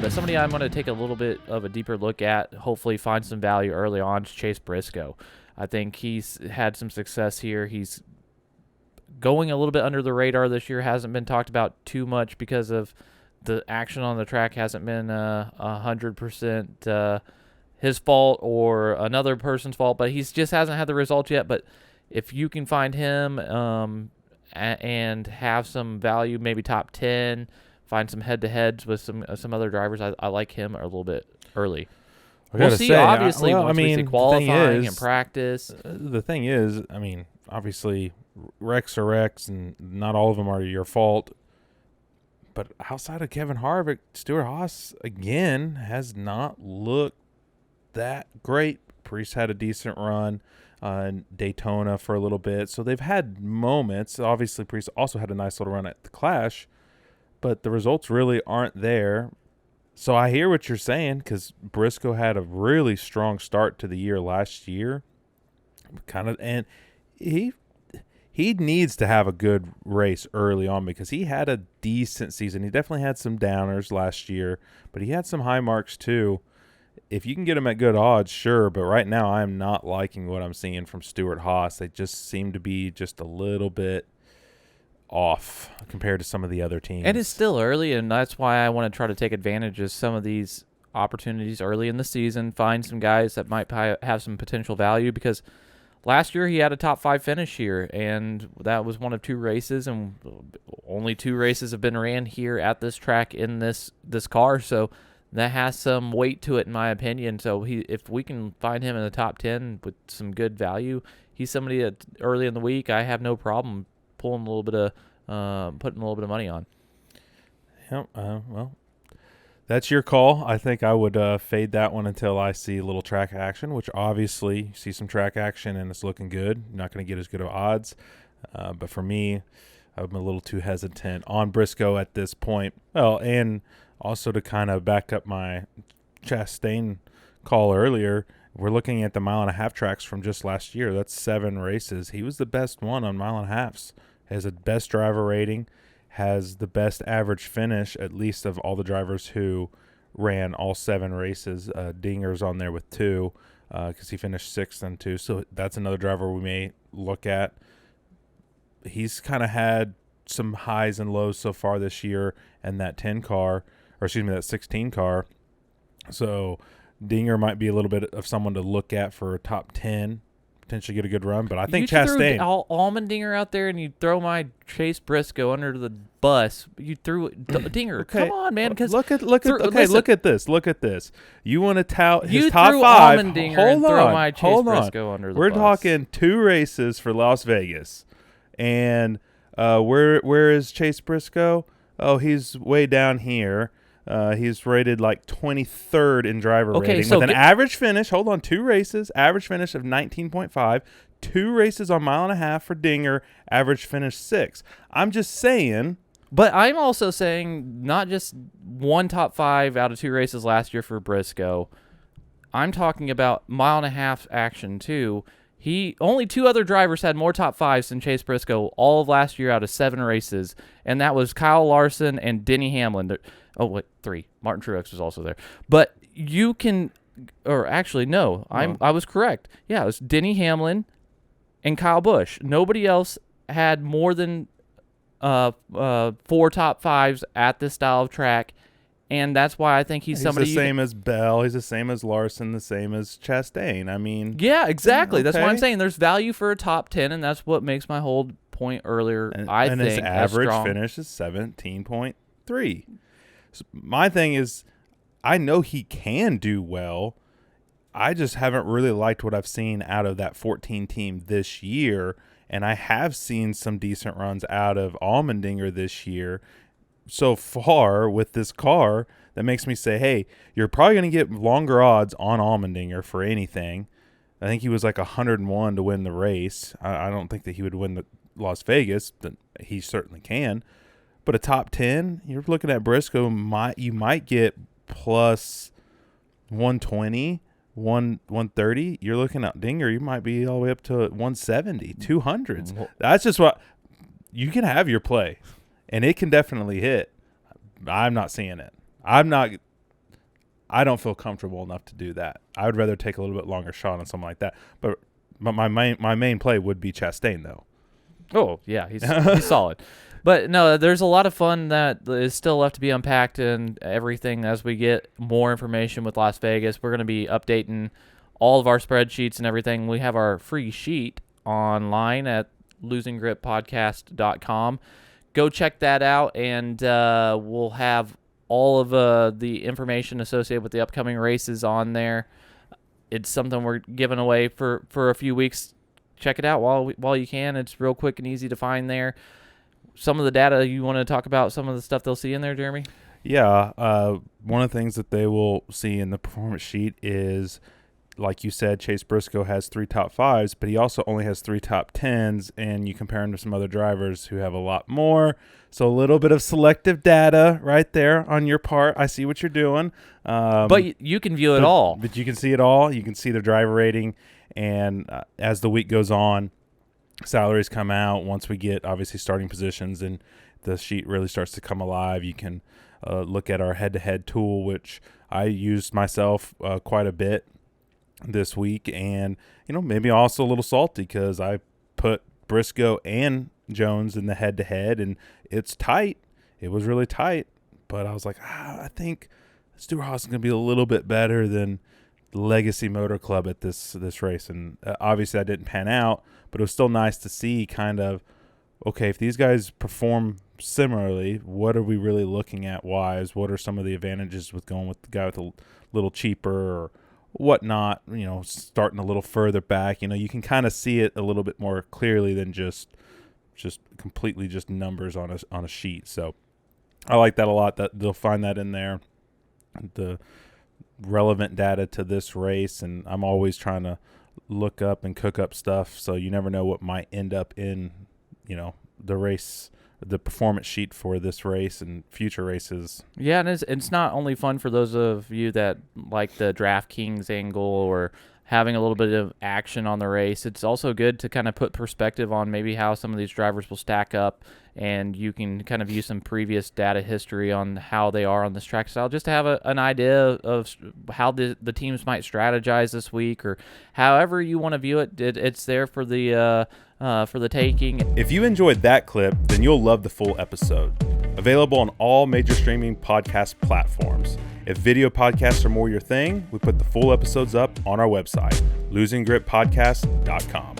But somebody I'm going to take a little bit of a deeper look at, hopefully find some value early on, is Chase Briscoe. I think he's had some success here. He's going a little bit under the radar this year, hasn't been talked about too much because of the action on the track hasn't been 100% his fault or another person's fault, but he just hasn't had the results yet. But if you can find him and have some value, maybe top 10, find some head-to-heads with some other drivers, I like him a little bit early. We'll see, obviously, once we see qualifying and practice. The thing is, I mean, obviously, wrecks are wrecks, and not all of them are your fault. But outside of Kevin Harvick, Stewart-Haas, again, has not looked that great. Priest had a decent run in Daytona for a little bit. So they've had moments. Obviously, Priest also had a nice little run at the Clash. But the results really aren't there. So I hear what you're saying, because Briscoe had a really strong start to the year last year. And he needs to have a good race early on, because he had a decent season. He definitely had some downers last year, but he had some high marks too. If you can get him at good odds, sure, but right now I'm not liking what I'm seeing from Stewart-Haas. They just seem to be just a little bit off compared to some of the other teams. And it's still early, and that's why I want to try to take advantage of some of these opportunities early in the season, find some guys that might have some potential value, because last year he had a top 5 finish here, and that was one of 2 races, and only 2 races have been ran here at this track in this car, so that has some weight to it in my opinion. So if we can find him in the top 10 with some good value, he's somebody that early in the week I have no problem putting a little bit of money on. Yep. Well, that's your call. I think I would fade that one until I see a little track action, which obviously you see some track action and it's looking good. You're not going to get as good of odds. But for me, I'm a little too hesitant on Briscoe at this point. Well, and also to kind of back up my Chastain call earlier, we're looking at the mile-and-a-half tracks from just last year. That's 7 races. He was the best one on mile-and-a-halves. Has the best driver rating, has the best average finish, at least of all the drivers who ran all 7 races. Dinger's on there with 2 because he finished 6th and 2. So that's another driver we may look at. He's kind of had some highs and lows so far this year in that 10 car, or excuse me, that 16 car. So Dinger might be a little bit of someone to look at for a top 10, potentially get a good run. But I think Chastain. You threw Allmendinger out there and you throw my Chase Briscoe under the bus. You threw Dinger. Okay. Come on, man. Because look at this. Look at this. You want to tout his you top threw 5. Allmendinger Hold and on. throw my Chase Hold on. Briscoe under the We're bus. talking 2 races for Las Vegas. And where is Chase Briscoe? Oh, he's way down here. He's rated like 23rd in driver rating so with an average finish. Hold on, 2 races, average finish of 19.5. 2 races on mile-and-a-half for Dinger, average finish 6. I'm just saying. But I'm also saying not just one top 5 out of 2 races last year for Briscoe. I'm talking about mile-and-a-half action too. Only 2 other drivers had more top 5s than Chase Briscoe all of last year out of 7 races, and that was Kyle Larson and Denny Hamlin. 3. Martin Truex was also there. But you can, or actually no, I was correct. Yeah, it was Denny Hamlin and Kyle Busch. Nobody else had more than 4 top 5s at this style of track. And that's why I think he's somebody. He's the same as Bell. He's the same as Larson. The same as Chastain. I mean. Yeah, exactly. Okay. That's why I'm saying there's value for a top 10, and that's what makes my whole point earlier. I think his average finish is 17.3. So my thing is, I know he can do well. I just haven't really liked what I've seen out of that 14 team this year, and I have seen some decent runs out of Allmendinger this year. So far with this car, that makes me say, hey, you're probably going to get longer odds on Allmendinger for anything. I think he was like 101 to win the race. I don't think that he would win the Las Vegas, but he certainly can. But a top 10, you're looking at Briscoe, you might get plus 120, 130. You're looking at Dinger, you might be all the way up to 170, 200s. That's just what you can have your play. and it can definitely hit. I'm not seeing it. I don't feel comfortable enough to do that. I would rather take a little bit longer shot on something like that. But my main play would be Chastain, though. Oh, yeah, he's solid. But no, there's a lot of fun that is still left to be unpacked and everything as we get more information with Las Vegas. We're going to be updating all of our spreadsheets and everything. We have our free sheet online at losinggripodcast.com. Go check that out, and we'll have all of the information associated with the upcoming races on there. It's something we're giving away for a few weeks. Check it out while you can. It's real quick and easy to find there. Some of the data you want to talk about, some of the stuff they'll see in there, Jeremy? Yeah. One of the things that they will see in the performance sheet is, like you said, Chase Briscoe has 3 top 5s, but he also only has 3 top 10s, and you compare him to some other drivers who have a lot more. So a little bit of selective data right there on your part. I see what you're doing. But you can view it all. But you can see it all. You can see the driver rating, and as the week goes on, salaries come out. Once we get, obviously, starting positions and the sheet really starts to come alive, you can look at our head-to-head tool, which I used myself quite a bit this week, and maybe also a little salty because I put Briscoe and Jones in the head-to-head, and it's tight. It was really tight, but I was like, I think Stewart-Haas is going to be a little bit better than Legacy Motor Club at this race, and obviously that didn't pan out, but it was still nice to see kind of, okay, if these guys perform similarly, what are we really looking at wise? What are some of the advantages with going with the guy with a little cheaper or whatnot, starting a little further back? You can kind of see it a little bit more clearly than just completely just numbers on a sheet. So I like that a lot, that they'll find that in there, the relevant data to this race. And I'm always trying to look up and cook up stuff, so you never know what might end up in the race, the performance sheet for this race and future races. Yeah, and it's not only fun for those of you that like the DraftKings angle or having a little bit of action on the race. It's also good to kind of put perspective on maybe how some of these drivers will stack up, and you can kind of use some previous data history on how they are on this track style, just to have an idea of how the teams might strategize this week, or however you want to view it. It's there for the taking. If you enjoyed that clip, then you'll love the full episode. Available on all major streaming podcast platforms. If video podcasts are more your thing, we put the full episodes up on our website, losinggripodcast.com.